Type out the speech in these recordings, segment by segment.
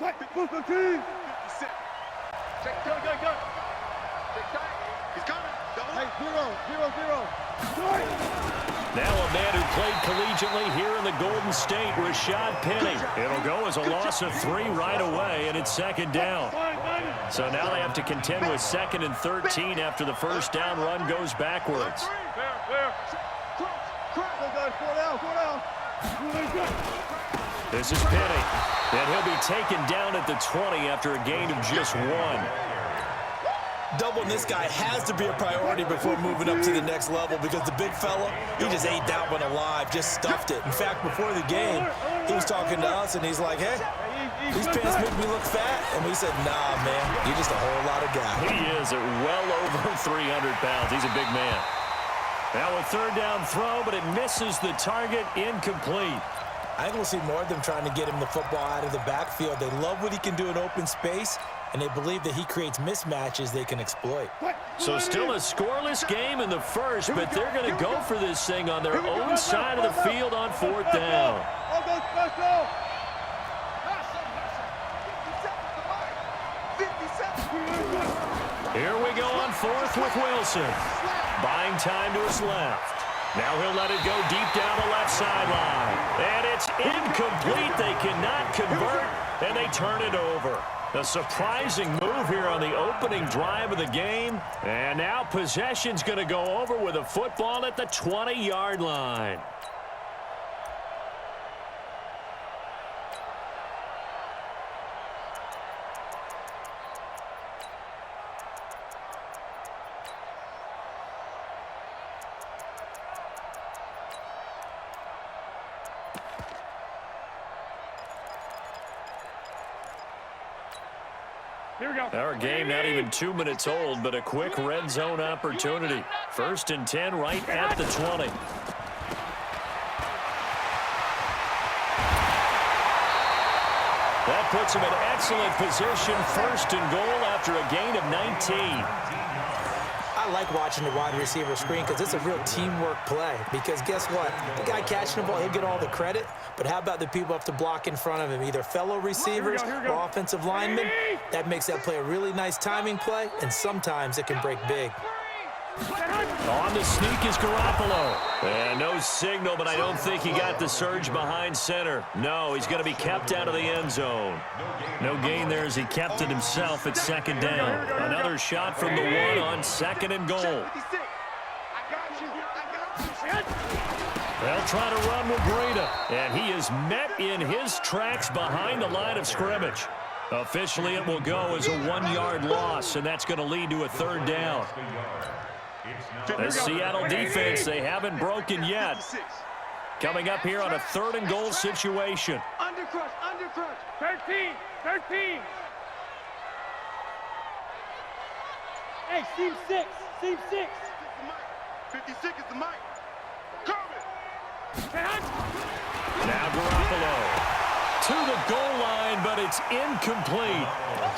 Now a man who played collegiately here in the Golden State, Rashad Penny. It'll go as a loss of 3 right away, and it's second down. So now they have to contend with 2nd and 13 after the first down run goes backwards. This is Penny, and he'll be taken down at the 20 after a gain of just 1. Doubling this guy has to be a priority before moving up to the next level because the big fella, he just ate that one alive, just stuffed it. In fact, before the game, he was talking to us, and he's like, hey, these pants make me look fat. And we said, nah, man, you're just a whole lot of guy. He is at well over 300 pounds. He's a big man. Now a third down throw, but it misses the target, incomplete. I think we'll see more of them trying to get him the football out of the backfield. They love what he can do in open space, and they believe that he creates mismatches they can exploit. So still a scoreless game in the first, but they're going to go for this thing on their own side of the field on 4th down. Here we go on 4th with Wilson. Buying time to his left. Now he'll let it go deep down the left sideline. And it's incomplete. They cannot convert, and they turn it over. A surprising move here on the opening drive of the game. And now possession's going to go over with a football at the 20-yard line. Our game not even 2 minutes old, but a quick red zone opportunity. 1st and 10 right at the 20. That puts him in excellent position. 1st and goal after a gain of 19. I like watching the wide receiver screen because it's a real teamwork play. Because guess what? The guy catching the ball, he'll get all the credit. But how about the people up to block in front of him, either fellow receivers or offensive linemen? That makes that play a really nice timing play, and sometimes it can break big. On the sneak is Garoppolo. And no signal, but I don't think he got the surge behind center. No, he's going to be kept out of the end zone. No gain there as he kept it himself at 2nd down. Another shot from the 1 on 2nd and goal. They'll try to run with Breida, and he is met in his tracks behind the line of scrimmage. Officially, it will go as a 1-yard loss, and that's going to lead to a 3rd down. The Seattle defense, they haven't broken yet. Coming up here on a 3rd and goal situation. Undercrush. 13. Hey, seam 6. 56 is the mic. Now Garoppolo to the goal line, but it's incomplete.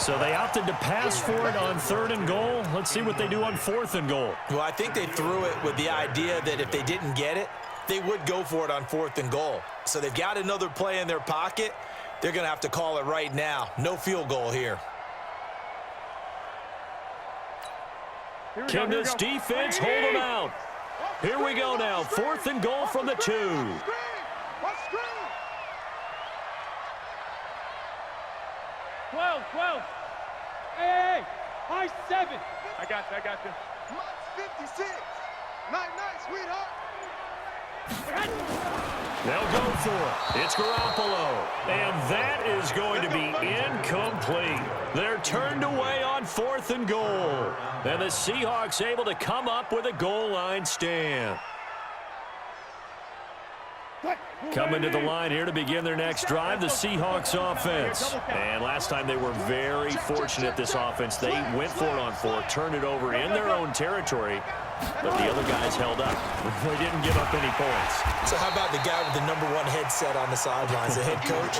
So they opted to pass for it on 3rd and goal. Let's see what they do on 4th and goal. Well, I think they threw it with the idea that if they didn't get it, they would go for it on 4th and goal. So they've got another play in their pocket. They're going to have to call it right now. No field goal here. Can this defense hold them out? Here we go now. 4th and goal from the 2. Hey, high 7. I got you. Mike's 56. Night, sweetheart. They'll go for it. It's Garoppolo. And that is going to be incomplete. They're turned away on 4th and goal. And the Seahawks able to come up with a goal line stand. Coming to the line here to begin their next drive, the Seahawks offense. And last time they were very fortunate, this offense. They went for it on 4, turned it over in their own territory. but the other guys held up. They didn't give up any points. So how about the guy with the #1 headset on the sidelines, the head coach?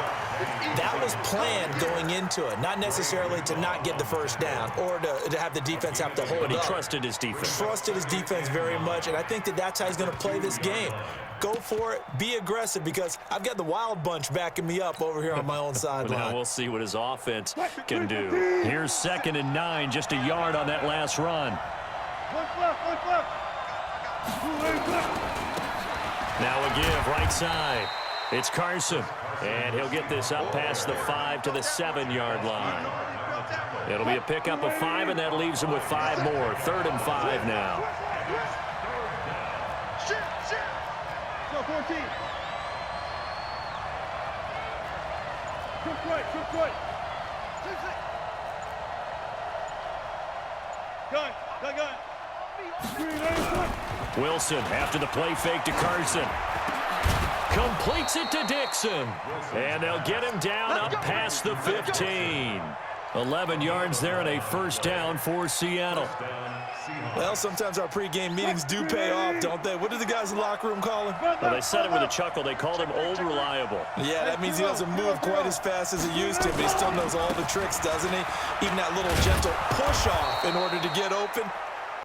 That was planned going into it, not necessarily to not get the first down or to have the defense have to hold up. But he trusted his defense. Trusted his defense very much, and I think that's how he's going to play this game. Go for it, be aggressive, because I've got the wild bunch backing me up over here on my own sideline. Now we'll see what his offense can do. Here's 2nd and 9, just a yard on that last run. Now a give, right side. It's Carson, and he'll get this up past the 5 to the 7-yard line. It'll be a pickup of 5, and that leaves him with 5 more. 3rd and 5 now. 14. Quick right. Gun. Wilson after the play fake to Carson. Completes it to Dixon. And they'll get him down up past the 15. 11 yards there and a first down for Seattle. Well, sometimes our pregame meetings do pay off, don't they? What do the guys in the locker room call him? Well, they said it with a chuckle. They called him Old Reliable. Yeah, that means he doesn't move quite as fast as he used to, but he still knows all the tricks, doesn't he? Even that little gentle push-off in order to get open,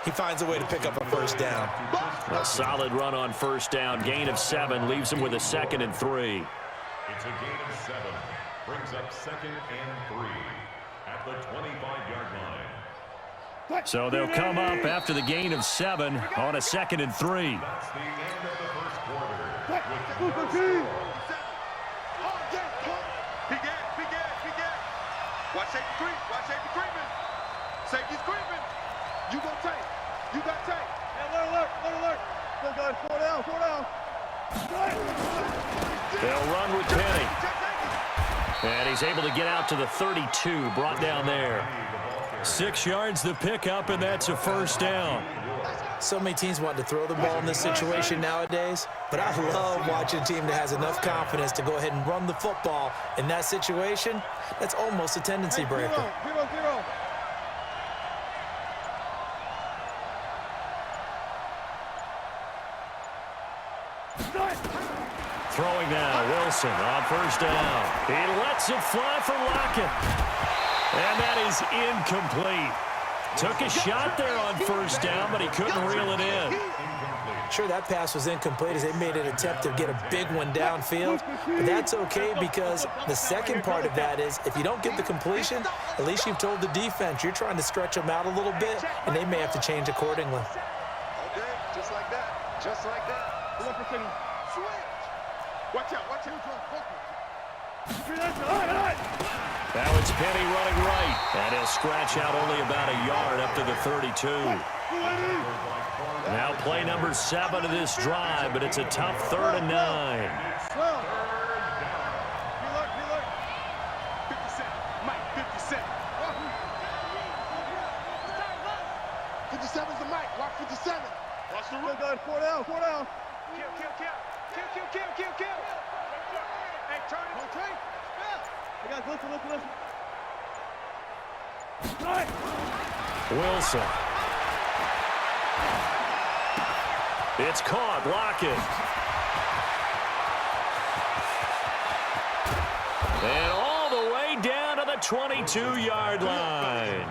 he finds a way to pick up a first down. A solid run on first down. Gain of 7 leaves him with a 2nd and 3. It's a gain of 7. Brings up 2nd and 3 at the 25-yard line. So they'll come up after the gain of 7 on a 2nd and 3. That's the end of the first quarter. Watch safety creep. Watch safety creeping. Safety's creeping. You go tape. You got tape. Alert. Still going. 4 down. They'll run with Penny. And he's able to get out to the 32, brought down there. 6 yards the pickup, and that's a first down. So many teams want to throw the ball in this situation nowadays, but I love watching a team that has enough confidence to go ahead and run the football in that situation. That's almost a tendency breaker. 0-0. Throwing now, Wilson on first down. He lets it fly for Lockett. And that is incomplete. Took a shot there on first down, but he couldn't reel it in. Sure, that pass was incomplete as they made an attempt to get a big one downfield, but that's okay because the second part of that is if you don't get the completion, at least you've told the defense you're trying to stretch them out a little bit, and they may have to change accordingly. Okay, just like that. Just like that. Switch. Watch out. Now it's Penny running right, and he'll scratch out only about a yard up to the 32. Now play number 7 of this drive, but it's a tough 3rd and 9. 57. Mike, 57. 57's the Mike. Watch 57. Watch the run. 4 down. Kill. Hey, turn it. Rotate. Hey, guys, listen. Wilson. It's caught. Lockett. And all the way down to the 22-yard line.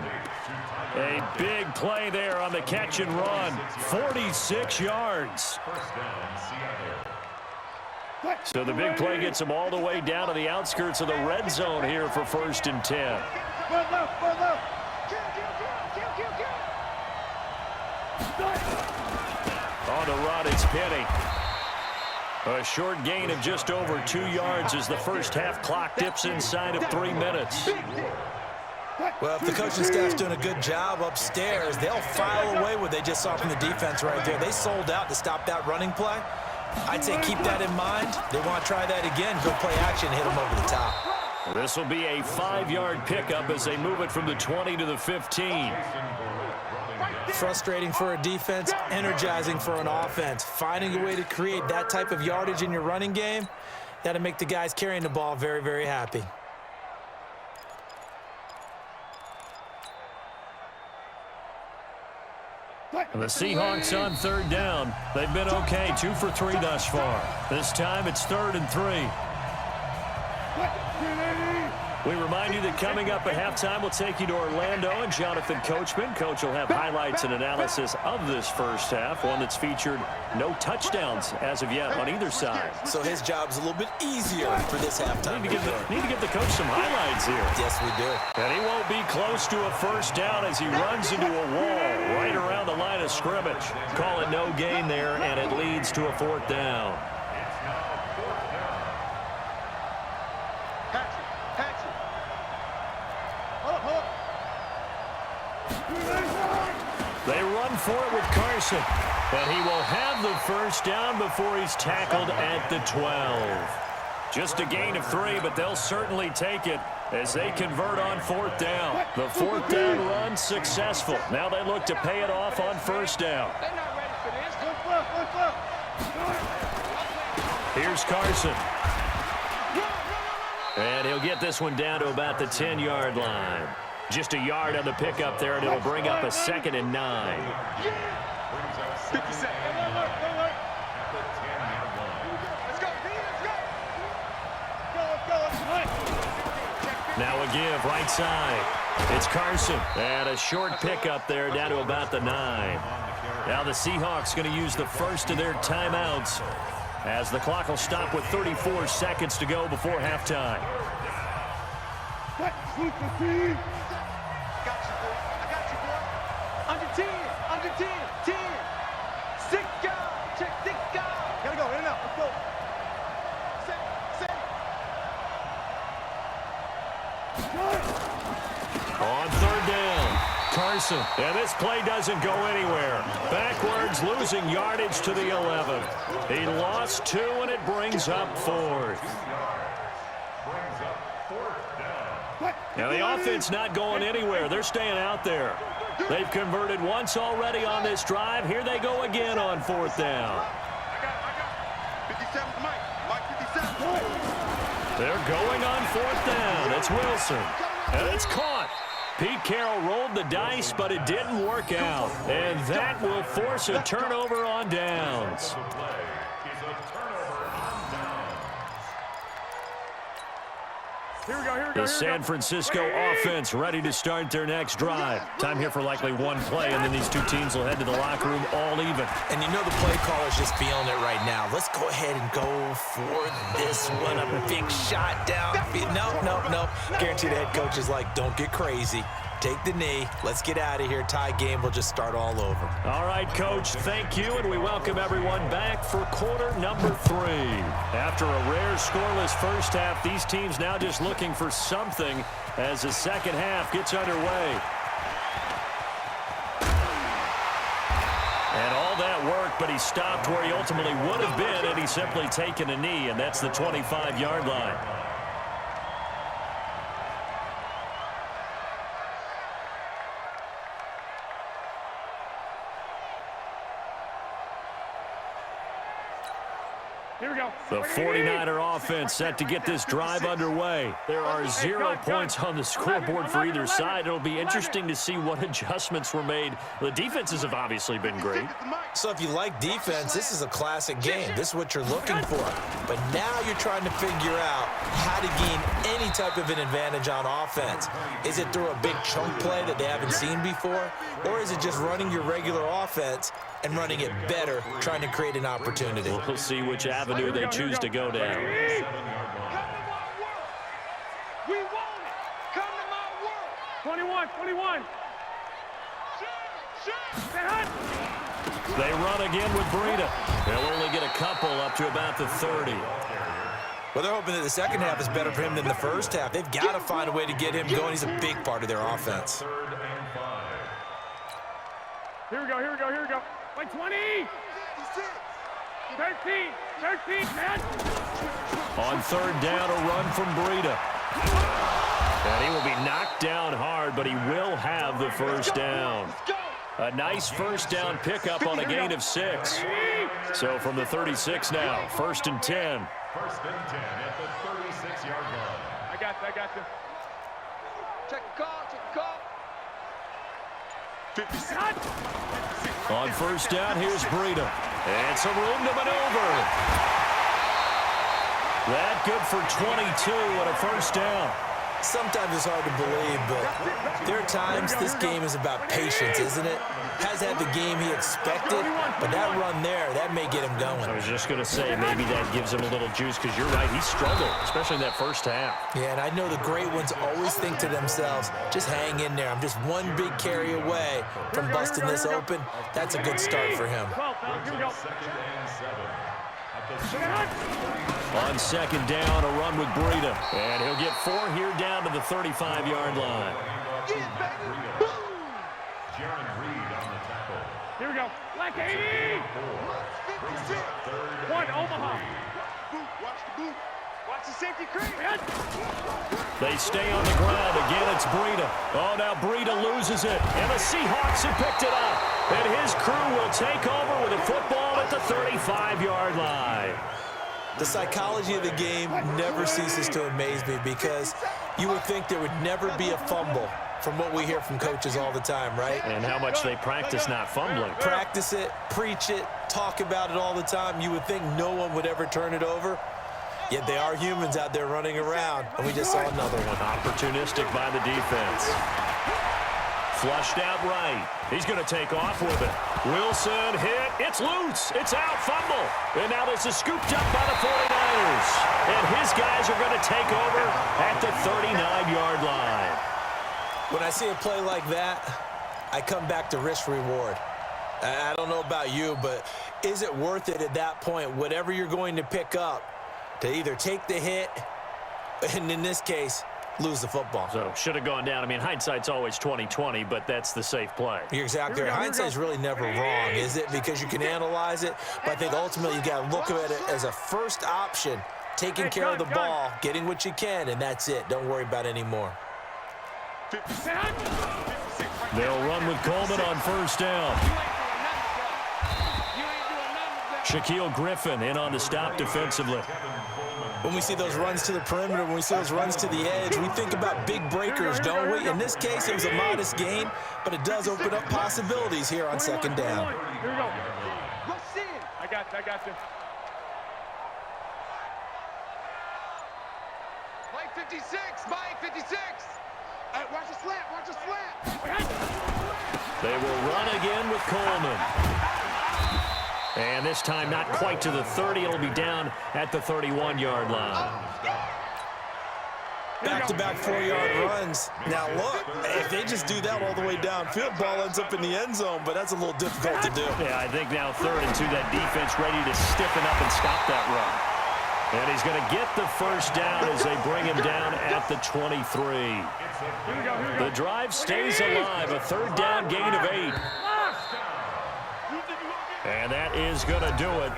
A big play there on the catch and run. 46 yards. So the big play gets him all the way down to the outskirts of the red zone here for 1st and 10. On the run, it's Penny. A short gain of just over 2 yards as the first half clock dips inside of 3 minutes. Well, if the coaching staff's doing a good job upstairs, they'll file away what they just saw from the defense right there. They sold out to stop that running play. I'd say keep that in mind. They want to try that again, go play action, hit them over the top. This will be a 5-yard pickup as they move it from the 20 to the 15. Frustrating for a defense, energizing for an offense. Finding a way to create that type of yardage in your running game, that'll make the guys carrying the ball very, very happy. The Seahawks on third down. They've been okay, 2 for 3 thus far. This time it's 3rd and 3. We remind you that coming up at halftime, we'll take you to Orlando and Jonathan Coachman. Coach will have highlights and analysis of this first half, one that's featured no touchdowns as of yet on either side. So his job's a little bit easier for this halftime. Need to give the coach some highlights here. Yes, we do. And he won't be close to a first down as he runs into a wall right around the line of scrimmage. Call it no gain there, and it leads to a 4th down. They run for it with Carson, but he will have the first down before he's tackled at the 12. Just a gain of 3, but they'll certainly take it as they convert on 4th down. The 4th down run successful. Now they look to pay it off on first down. Here's Carson. And he'll get this one down to about the 10-yard line. Just a yard on the pickup there, and it'll bring up a 2nd and 9. 50 seconds. Now a give, right side. It's Carson. And a short pickup there down to about the 9. Now the Seahawks going to use the first of their timeouts as the clock will stop with 34 seconds to go before halftime. Under 10, 10. 6 guard, check 6 guard. Gotta go, in and out, let's go. On 3rd down, Carson. And this play doesn't go anywhere. Backwards, losing yardage to the 11. He lost 2, and it brings up 4th. Now the offense not going anywhere. They're staying out there. They've converted once already on this drive. Here they go again on 4th down. 57, Mike 57. They're going on 4th down. It's Wilson. And it's caught. Pete Carroll rolled the dice, but it didn't work out. And that will force a turnover on downs. Here we go. The San Francisco offense ready to start their next drive. Time here for likely one play, and then these two teams will head to the locker room all even. And you know the play caller's just feeling it right now. Let's go ahead and go for this one. A big shot down. No. Guarantee the head coach is like, don't get crazy. Take the knee. Let's get out of here. Tie game will just start all over. All right, Coach, thank you, and we welcome everyone back for quarter number 3. After a rare scoreless first half, these teams now just looking for something as the second half gets underway. And all that work, but he stopped where he ultimately would have been, and he's simply taken a knee, and that's the 25-yard line. Here we go. The 49er offense set to get this drive underway. There are 0 points on the scoreboard for either side. It'll be interesting to see what adjustments were made. The defenses have obviously been great. So if you like defense, this is a classic game. This is what you're looking for. But now you're trying to figure out how to gain any type of an advantage on offense. Is it through a big chunk play that they haven't seen before? Or is it just running your regular offense and running it better, trying to create an opportunity? We'll see which avenue they choose to go down. We want it. Come to my world. 21. They run again with Breida. They'll only get a couple up to about the 30. Well, they're hoping that the second half is better for him than the first half. They've got to find a way to get him going. He's a big part of their offense. Here we go. Like 20. 13, man. On third down, a run from Breida. And he will be knocked down hard, but he will have the first down. A nice first down pickup on a gain of 6. So from the 36 now, 1st and 10. 1st and 10 at the 36-yard line. I got you. Check the call. On first down, here's Breida. And some room to maneuver. That good for 22 and a first down. Sometimes it's hard to believe, but there are times this game is about patience, isn't it? Hasn't had the game he expected, but that run there, that may get him going. I was just going to say, maybe that gives him a little juice, because you're right, he struggled, especially in that first half. Yeah, and I know the great ones always think to themselves, just hang in there. I'm just one big carry away from busting this open. That's a good start for him. On second down, a run with Breida. And he'll get 4 here down to the 35-yard line. Here we go. Black 80. One, Omaha. Watch the boot. Watch the safety creep. They stay on the ground. Again, it's Breida. Oh, now Breida loses it. And the Seahawks have picked it up. And his crew will take over with a football at the 35-yard line. The psychology of the game never ceases to amaze me, because you would think there would never be a fumble from what we hear from coaches all the time, right? And how much they practice not fumbling. Practice it, preach it, talk about it all the time. You would think no one would ever turn it over. Yet they are humans out there running around, and we just saw another one. Opportunistic by the defense. Flushed out right. He's going to take off with it. Wilson hit. It's loose. It's out. Fumble. And now this is scooped up by the 49ers. And his guys are going to take over at the 39-yard line. When I see a play like that, I come back to risk reward. I don't know about you, but is it worth it at that point, whatever you're going to pick up, to either take the hit, and in this case, lose the football? So should have gone down. I mean, hindsight's always 20/20, but that's the safe play. You're exactly right. Hindsight's really never wrong, is it? Because you can analyze it, but I think ultimately you got to look at it as a first option, taking care of the ball, getting what you can, and that's it. Don't worry about any more. They'll run with Coleman on first down. Shaquille Griffin in on the stop defensively. When we see those runs to the perimeter, when we see those runs to the edge, we think about big breakers, don't we? In this case, it was a modest gain, but it does open up possibilities here on second down. Here we go. I got you. Mike 56. Mike 56. Watch the slant. Watch the slant. They will run again with Coleman. And this time not quite to the 30. It'll be down at the 31-yard line. Back-to-back 4-yard runs. Now, look, if they just do that all the way downfield, ball ends up in the end zone, but that's a little difficult to do. Yeah, I think now 3rd and 2, that defense ready to stiffen up and stop that run. And he's going to get the first down as they bring him down at the 23. The drive stays alive, a 3rd down gain of 8. And that is going to do it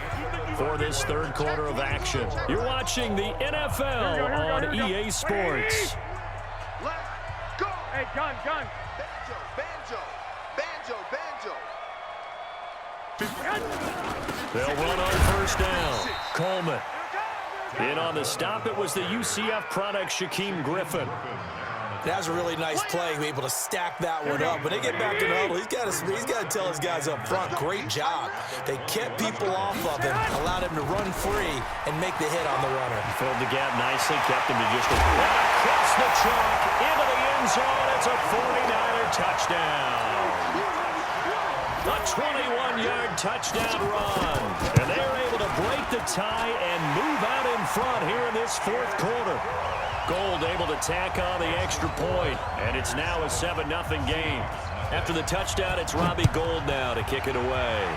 for this 3rd quarter of action. You're watching the NFL on EA Sports. Let's go. Hey, gun. Banjo. They'll run on first down. Coleman. In on the stop, it was the UCF product, Shaquille Griffin. That was a really nice play, be able to stack that one up. When they get back in the huddle, he's got to tell his guys up front, great job. They kept people off of him, allowed him to run free and make the hit on the runner. Filled the gap nicely, kept him to just across the chalk into the end zone. It's a 49er touchdown. A 21-yard touchdown run. And they are able to break the tie and move out in front here in this 4th quarter. Gold able to tack on the extra point, and it's now a 7-0 game. After the touchdown, it's Robbie Gould now to kick it away.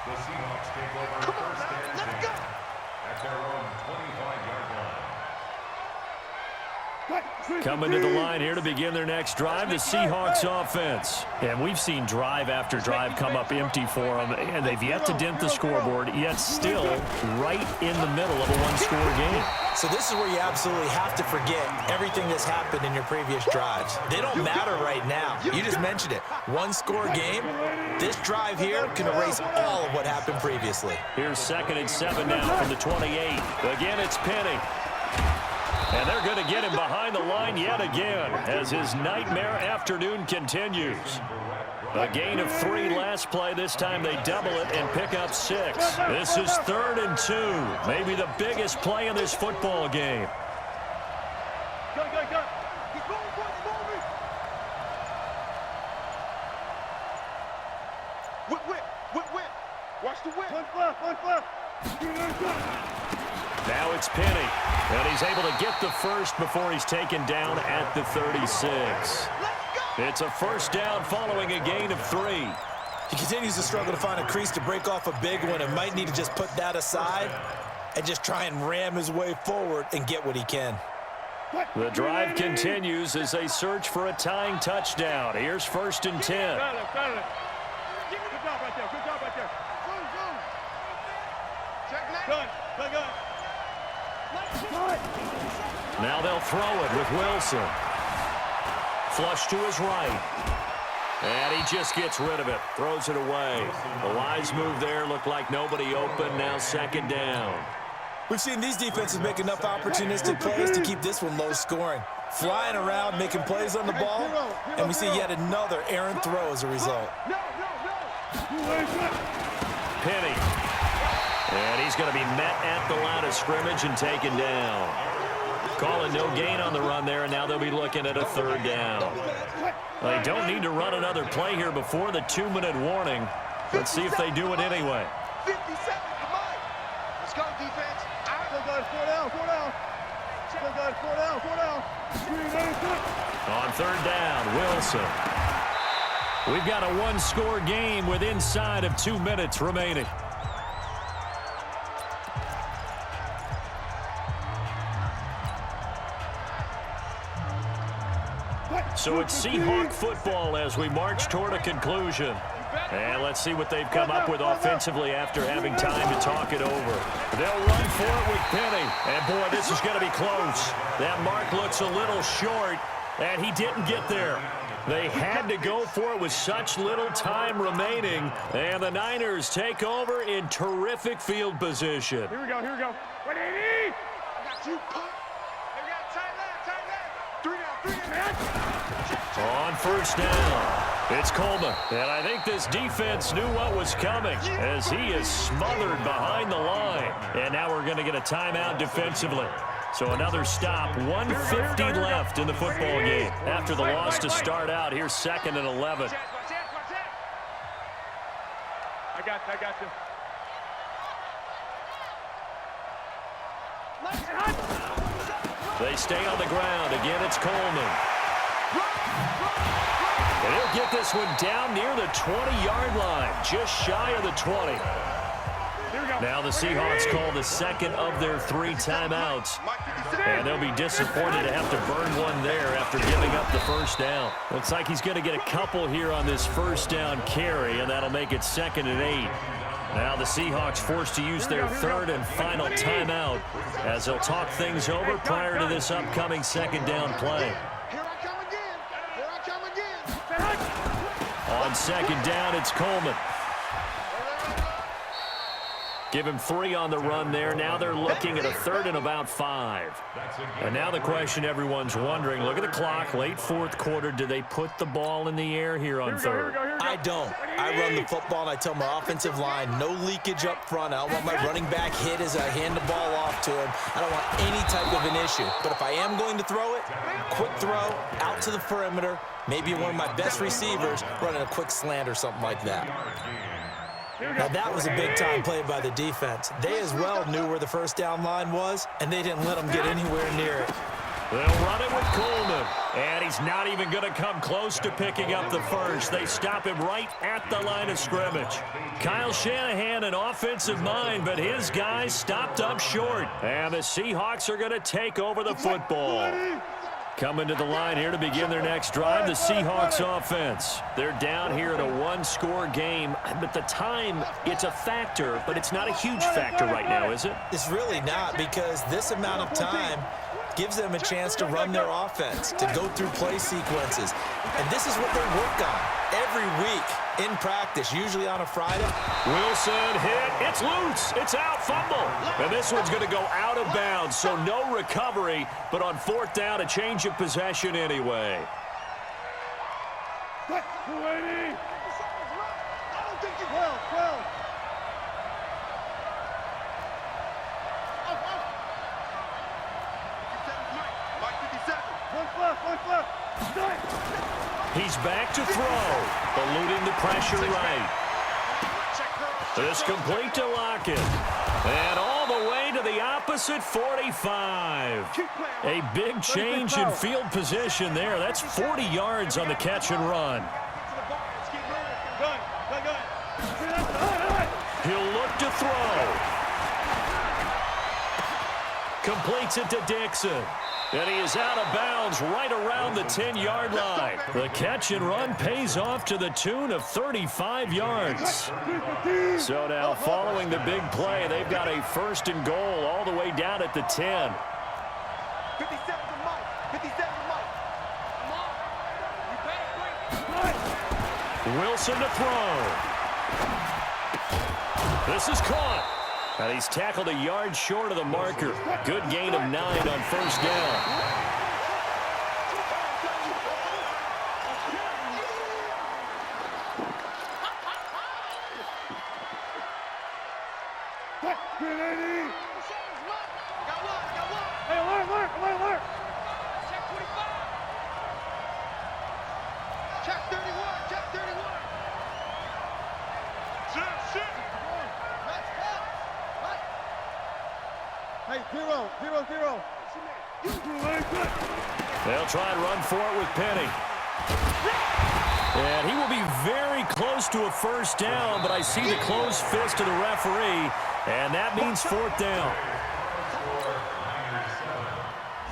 The Seahawks take over first and 10 at their own 25-yard line. Coming to the line here to begin their next drive, the Seahawks offense. And we've seen drive after drive come up empty for them, and they've yet to dent the scoreboard, yet still right in the middle of a one-score game. So this is where you absolutely have to forget everything that's happened in your previous drives. They don't matter right now. You just mentioned it. One-score game. This drive here can erase all of what happened previously. Here's 2nd and 7 now from the 28. Again, it's Penny. And they're going to get him behind the line yet again as his nightmare afternoon continues. A gain of 3 last play. This time they double it and pick up 6. This is 3rd and 2. Maybe the biggest play in this football game. Go. Keep going, boys. Whip. Watch the whip. One left. Now it's Penny, and he's able to get the first before he's taken down at the 36. It's a first down following a gain of 3. He continues to struggle to find a crease to break off a big one and might need to just put that aside and just try and ram his way forward and get what he can. The drive continues as they search for a tying touchdown. Here's 1st and 10. Got it. Good job right there. Check left. Good. Now they'll throw it with Wilson. Flush to his right. And he just gets rid of it. Throws it away. The wise move there. Looked like nobody open. Now 2nd down. We've seen these defenses make enough opportunistic plays to keep this one low scoring. Flying around, making plays on the ball, and we see yet another errant throw as a result. Penny. And he's going to be met at the line of scrimmage and taken down. Calling no gain on the run there, and now they'll be looking at a 3rd down. They don't need to run another play here before the 2-minute warning. Let's see if they do it anyway. 50 seconds, come on. Let's go, defense. Four down. On 3rd down, Wilson. We've got a 1-score game with inside of 2 minutes remaining. So it's Seahawk football as we march toward a conclusion. And let's see what they've come up with offensively after having time to talk it over. They'll run for it with Penny. And, boy, this is going to be close. That mark looks a little short, and he didn't get there. They had to go for it with such little time remaining. And the Niners take over in terrific field position. Here we go. 180. I got you, put. They got tight left. 3 down. On 1st down, it's Coleman. And I think this defense knew what was coming as he is smothered behind the line. And now we're going to get a timeout defensively. So another stop, 1:50 left in the football game. After the loss to start out, here's 2nd and 11. I got you. They stay on the ground. Again, it's Coleman. And he'll get this one down near the 20-yard line, just shy of the 20. Now the Seahawks call the 2nd of their 3 timeouts. And they'll be disappointed to have to burn one there after giving up the 1st down. Looks like he's going to get a couple here on this 1st down carry, and that'll make it 2nd and 8. Now the Seahawks forced to use their 3rd and final timeout as they'll talk things over prior to this upcoming 2nd down play. Here I come again. On 2nd down, it's Coleman. Give him 3 on the run there. Now they're looking at a 3rd and about 5. And now the question everyone's wondering, look at the clock, late 4th quarter. Do they put the ball in the air here on 3rd? I don't. I run the football, and I tell my offensive line, no leakage up front. I don't want my running back hit as I hand the ball off to him. I don't want any type of an issue. But if I am going to throw it, quick throw, out to the perimeter, maybe one of my best receivers running a quick slant or something like that. Now, that was a big-time play by the defense. They as well knew where the 1st down line was, and they didn't let them get anywhere near it. They'll run it with Coleman, and he's not even going to come close to picking up the 1st. They stop him right at the line of scrimmage. Kyle Shanahan, an offensive mind, but his guys stopped up short. And the Seahawks are going to take over the football. Coming to the line here to begin their next drive, the Seahawks offense. They're down here in a 1-score game, but the time, it's a factor, but it's not a huge factor right now, is it? It's really not, because this amount of time gives them a chance to run their offense, to go through play sequences. And this is what they work on every week. in practice, usually on a Friday. Wilson hit. It's loose. It's out. Fumble. And this one's going to go out of bounds, so no recovery. But on 4th down, a change of possession anyway. 280. I don't think you 12. One left. He's back to throw, eluding the pressure right. This complete to Lockett. And all the way to the opposite 45. A big change in field position there. That's 40 yards on the catch and run. He'll look to throw. Completes it to Dixon. And he is out of bounds right around the 10-yard line. The catch and run pays off to the tune of 35 yards. So now following the big play, they've got a 1st and goal all the way down at the 10. 57 to Mike. 57 to Mike. Wilson to throw. This is caught. And he's tackled a yard short of the marker. Good gain of 9 on 1st down. Hey, alert. Check 25. Check 31. Check 31. Shit. Hey, 0. They'll try and run for it with Penny. And he will be very close to a 1st down, but I see the closed fist of the referee, and that means 4th down.